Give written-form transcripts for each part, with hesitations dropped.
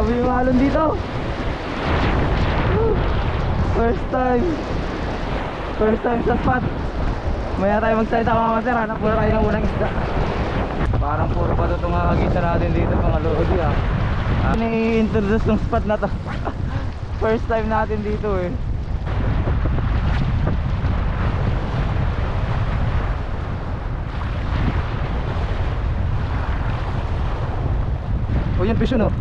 Grabe yung alon dito. First time. First time sa spot. Maya tayo magsalita mga master. Hanap muna tayo ng unang isda. Parang puro pa ito itong kakagisa natin dito mga lodi ah. Ini-introduce ng spot na to. First time natin dito eh. O yan fish no.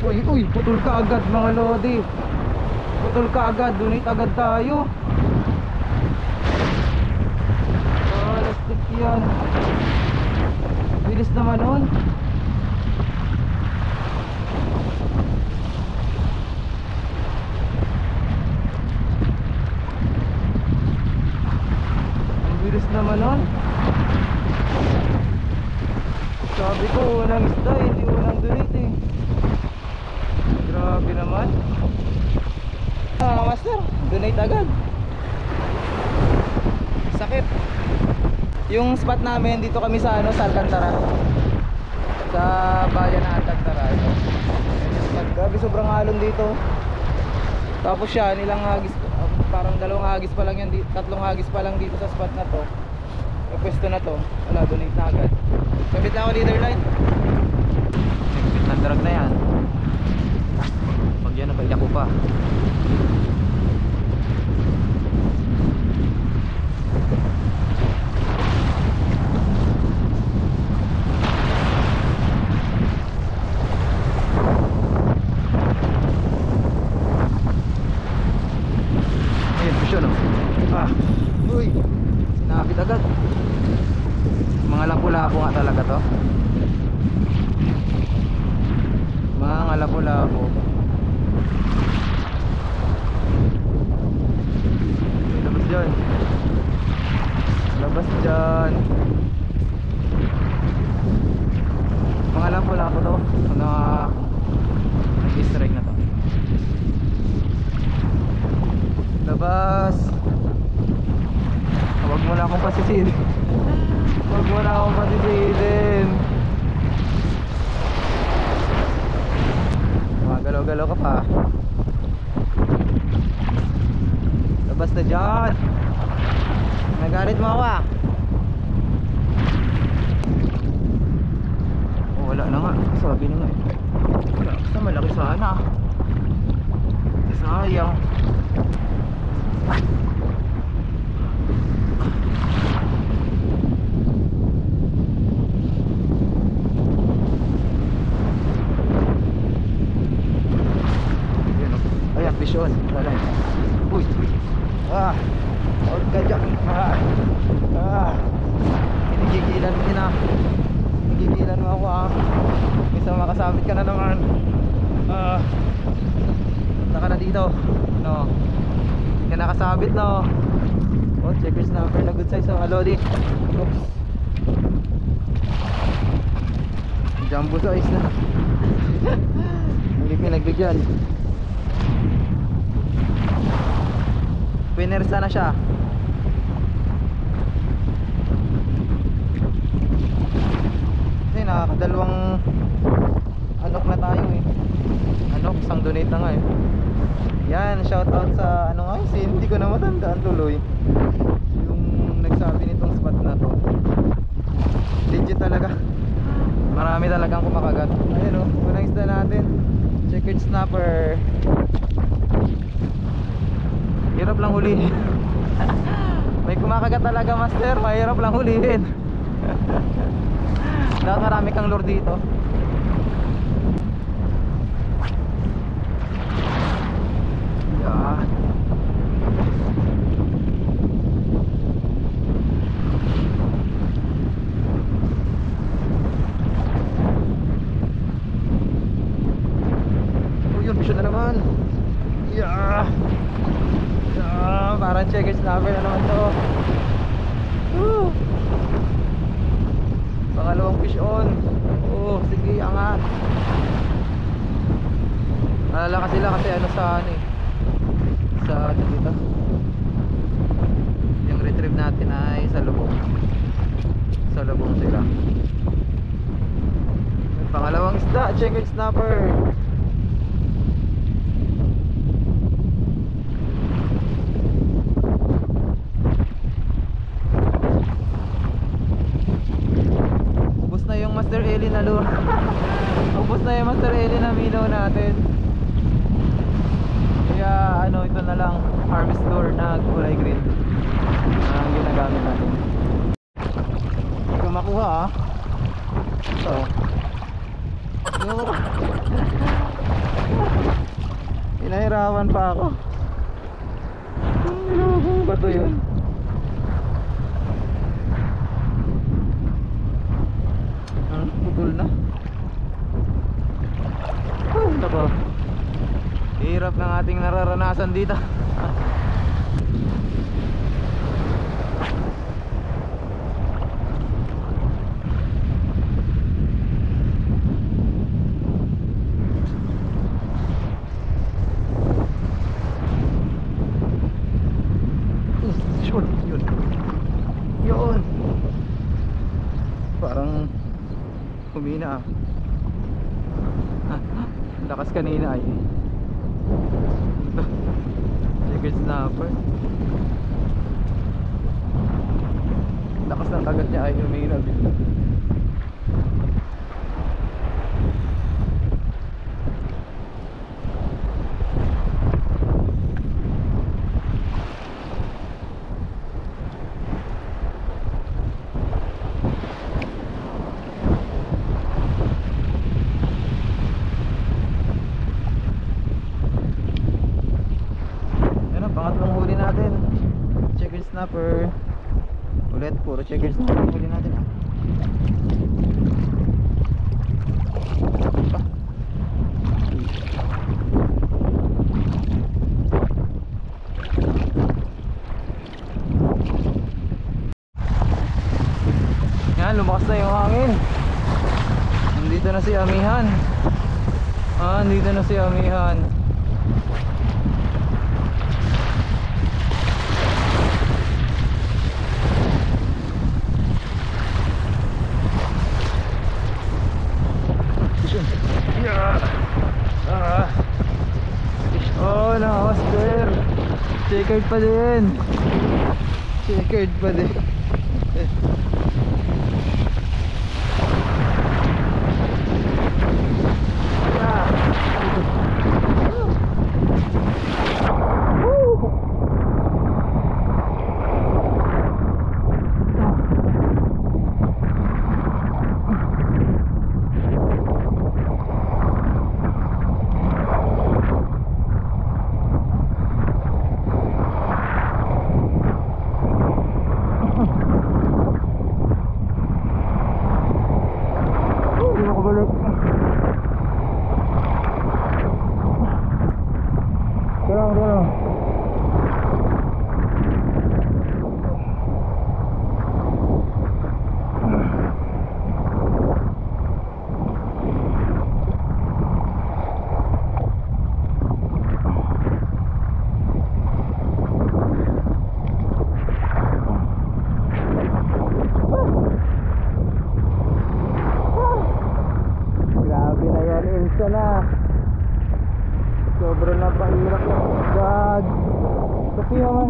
Uy, putol ka agad mga lodi. Putol ka agad, donate agad tayo. Plastic yan. Bilis naman nun. Ang bilis naman nun. Sabi ko unang isda, hindi unang donate eh. Grabe naman. Master, donate agad. Sakit. Yung spot namin dito kami sa sa Alcantara. Sa bayan ng Alcantara ito. Grabe sobrang alon dito. Tapos siya nilang hagis, parang dalawang hagis pa lang yan, tatlong hagis pa lang dito sa spot na to. Yung pwesto na to, wala, donate na agad. Kabit na ako leader line. Kabit ng drag na yan. Pag yan napaiyak ko pa. Ayun, pisyo no. Uy, sinabit agad. Mga lapu-lapu nga talaga to. Mga lapu-lapu. Labas dyan. Labas dyan. Mga lapu-lapu to. Mga nag-strike na to. Labas. Huwag mo na akong pasisid. Huwag mo na akong pasisidin. Galaw-galaw ka pa. Labas na dyan. Nagalit mo ako ah. Oh, wala na nga. Sabi na nga eh. Wala. Basta malaki sana. Sayang. Vision, wala. Uy. Huwag ka dyan. Hinigigilan mo yun ah. Hinigigilan mo ako ah. Minsan makasabit ka na naman. Punta ka na dito. No. Hindi ka nakasabit no. Oh, checkers number na good size mga lodi. Oops. Jumbo size na. Hindi pinagbigyan. Pinersa na siya. Kasi nakakadalawang anok na tayo eh. Anok, isang donate na nga eh. Yan, shout out sa ano nga, hindi ko na matandaan tuloy. Yung nagsabi nitong spot na to. Legit talaga. Marami talagang kumakagat. Ayun oh, unang isda natin. Checkered snapper. Hirap lang hulihin. May kumakagat talaga master, mahirap lang hulihin. Dapat marami kang lure dito. Yan. Oh yun, vision na naman. Yeah. Parang checker snapper na naman to. Pangalawang fish on. Oh, sige, angat. Malalakas sila kasi ano sa ano eh. Sa ano dito. Yung retrieve natin ay sa lubong. Sa lubong sila. Pangalawang isda, checker snapper. Master Eli na lure. Ubos na yung Master Eli na minnow natin. Kaya ano, ito na lang, harvest lure na kulay green ang ginagamit natin. Hindi ko makuha ah. Ito. Pinahirapan pa ako. Ano ba ito yun? Putol na. Ito po. Hirap ng ating nararanasan dito. Yun. Parang humina ah. Lakas kanina ay. Checkered snapper. Lakas ng kagat niya ay humina bigla. Pangatlong huli natin, checkered snapper. Ulit, puro checkered snapper huli natin ah. Yan, lumakas na yung hangin. Nandito na si Amihan. Nandito na si Amihan. Oh, na-Oscar. Checkered pa din. Checkered pa din. Isa na. Sobrang napahirap ng God. Kasi naman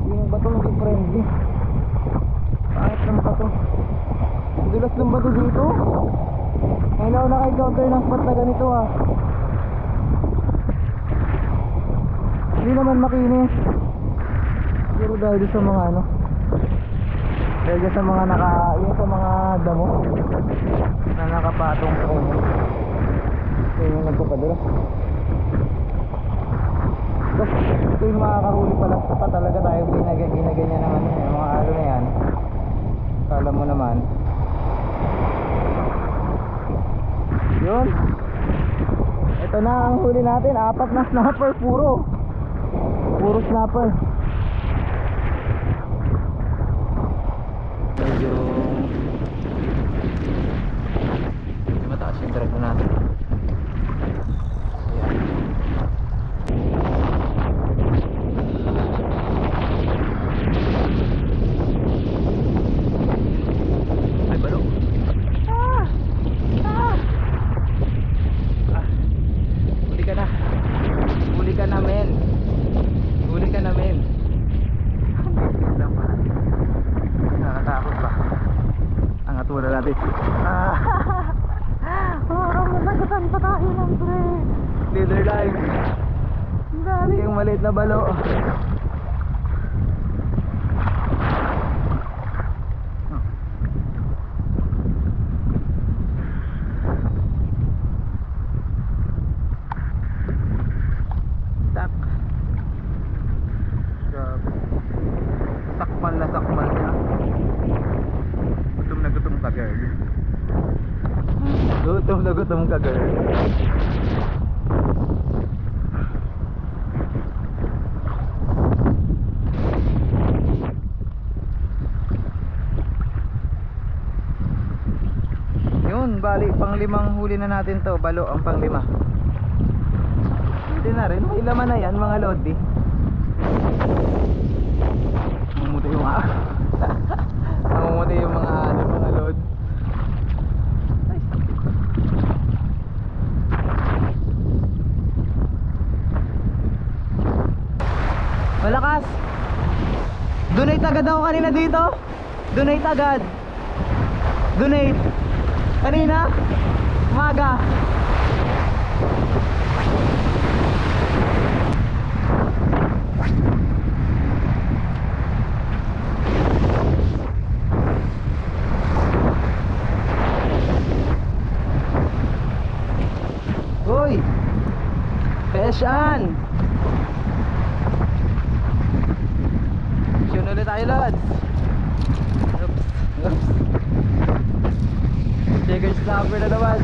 yung bato hindi friendly. Pangit ng bato. Dulas ng bato dito. Ngayon ako naka-encounter ng spot na ganito ah. Hindi naman makinis. Siguro dahil sa mga ano, dahil sa mga yung sa mga damo na nakapatong sa kanya. Kaya yung nagpapadala. Tapos ito yung makakahuli pala pa talaga tayo ginaganyan ng ano, yung mga alo na yan. Kala mo naman. Yun. Ito na ang huli natin. 4 na snapper. Puro snapper. Medyo mataas yung drag natin. Ay, balo. Huli ka na. Huli ka na, men. Huli ka na, men. natin. Parang nasagutan pa tayo ng pre. Leader line. Yung maliit na balo. Tak. Grabe. Sakmal na sakmal niya. Gutom na gutom ka, girl. Gutom na gutom ka, girl. Yun, bali pang-limang huli na natin to. Balo ang pang-lima. Pwede na rin, may laman na yan mga lodi. Mamumuti yung mamumuti yung mga lod. Malakas. Donate agad ako kanina dito. Donate agad. Donate. Kanina umaga. Hoy, pesyan. Yun ulit tayo, lads. Oops, oops. Checker snapper na naman.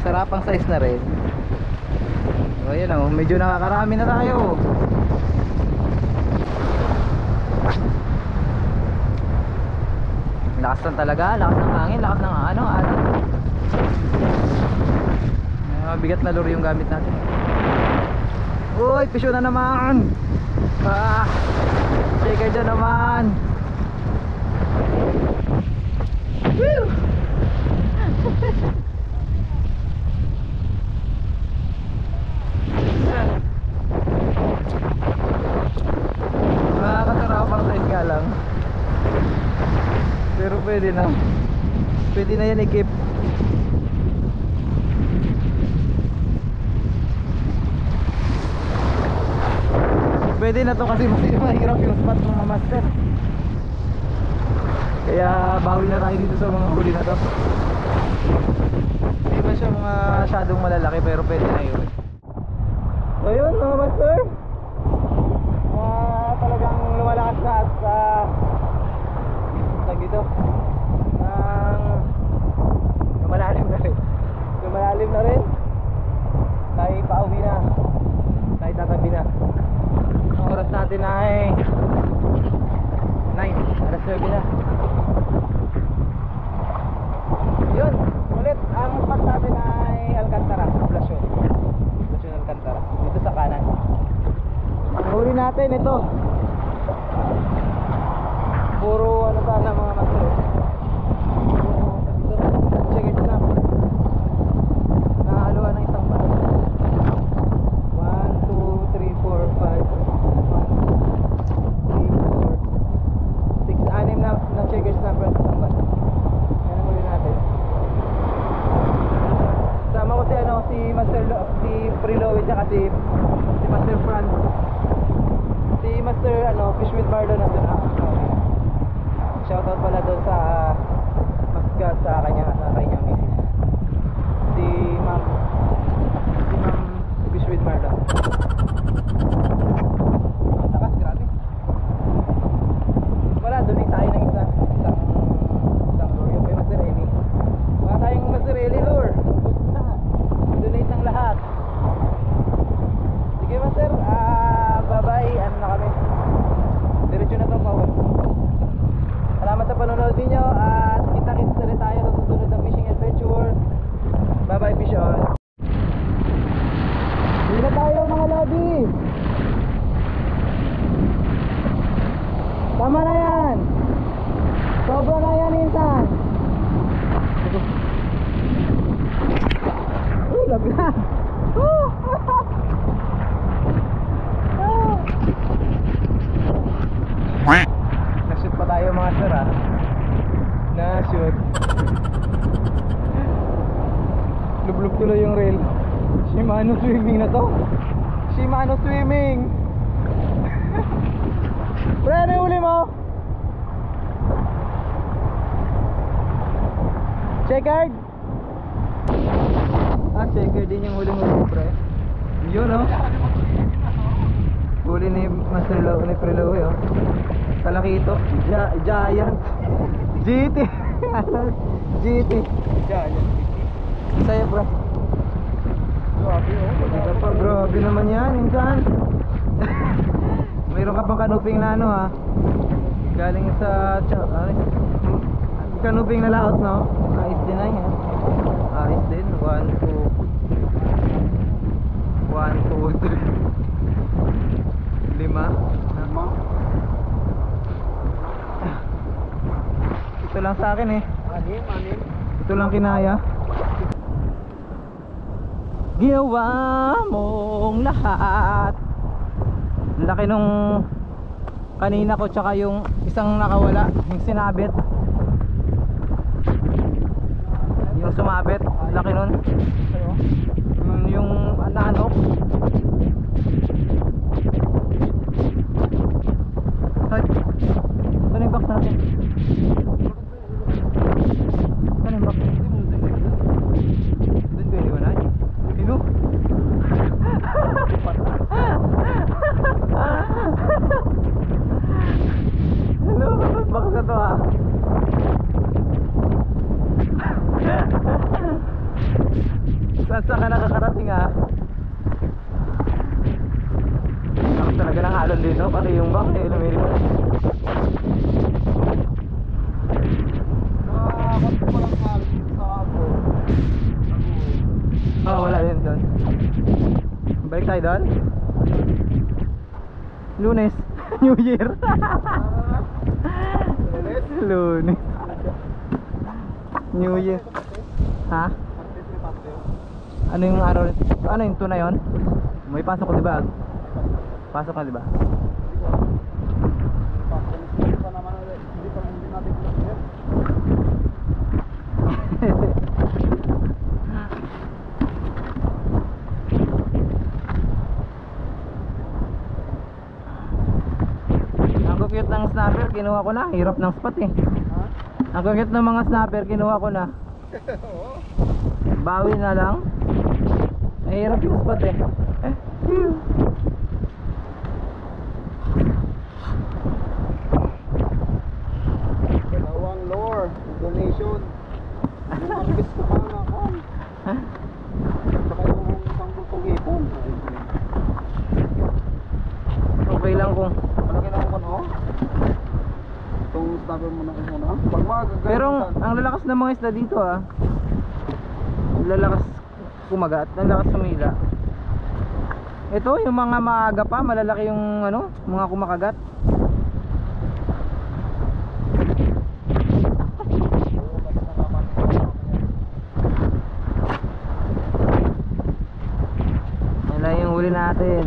Sarapang size na rin. O yan o, medyo nakakarami na tayo. Lakas na talaga, lakas ng hangin, lakas ng ano. Mabigat na lure yung gamit natin. Uy, pisyo na naman. Checker dyan naman. Woo! Nakakatarapang size nga lang. Pero pwede na. Pwede na yan i-keep. Pwede na to kasi mahirap yung spot mga master. Kaya bawi na tayo dito sa mga huli na to. Hindi ba siya mga masyadong malalaki pero pwede na yun. So yun mga master, talagang lumalakas na at tag dito lumalalim na rin. Lumalalim na rin. Tayo pauwi na. Tayo tatabi na. Ang oras natin ay 9, alas 9 na. Yun, ulit ang spot natin ay Alcantara, Poblacion Alcantara, dito sa kanan. Ang huli natin ito, puro ano sana mga master. Check it lang. Nahaluan ng isang balo. 1, 2, 3, 4, 5 6, 6 na checkers na front ng balo. Yan ang huli natin. Sama ko si ano, si Master si Preloid at si Master Franz. Si Master ano, Fish with Bardo nandun ako. Shoutout pala doon sa Masgat sa kanyang misis. Si Ma'am Fish with Bardo. Takas, grabe. Wala, donate tayo ng isang lure. Yung kay Master Eli. Wala tayong Master Eli lure. Donate ng lahat. Sige Master, bye bye. Ano na kami? Diretso na to, Paul. Salamat sa panonood ninyo at kita-kits na rin tayo sa susunod na fishing adventure. Bye bye, fish on. Hindi na tayo mga lobby. Tama na yan. Sobra na yan minsan. Laglag. Lublog tuloy yung rail. Shimano swimming na to. Shimano swimming. Pre, ano yung huli mo? Checkered? Ah, checkered din yung huli mo, pre. Yun, oh. Huli ni Master Low, ni Prelow, oh. Talakito. Giant. GT. GT. Giant. Sa'yo, pre. Grabe, oh. Ito pa, grabe naman yan, minsan. Mayroon ka pang kanuping na ano, ha. Galing sa kanuping na laot, no? Ayos din na yan. Ayos din. 1, 2, 3, 5. Ito lang sa akin, eh. Anim. Ito lang kinaya. Ginawa mong lahat. Ang laki nung kanina ko, tsaka yung isang nakawala, yung sinabit, yung sumabit. Laki nun. Yung nanok. Ay, ito na yung box natin. Ito na yung box. Doon ko iniwan ay. Ino? Ano? Box na to, ha? Saan ka nakakarating, ha? Tapos talaga ng alon dito, pati yung box eh, lumili mo. Nakakot ko lang sa ako. Oo, wala din doon. Balik tayo doon? Lunes. New Year. Lunes. New Year. Ha? Ano yung araw? Ano yung 2 na yun? May pasok ko, diba? Pasok na, diba? Ang cute ng snapper, kinuha ko na. Hirap ng spot eh. Ang cute ng mga snapper, kinuha ko na. Bawi na lang. Ay, hirap yung spot eh. Dalawang lore, donation. Yung marbis ko pa na ako. Saka yung isang butong ipon. Okay lang kung Malaki na ako ano? Itong snapper mo na ko muna. Pag magagaling pero ang lalakas ng mga isda dito, ah. Lalakas kumagat, lalakas sumila. Ito yung mga maaga pa, malalaki yung ano, mga kumakagat. Yan lang yung huli natin.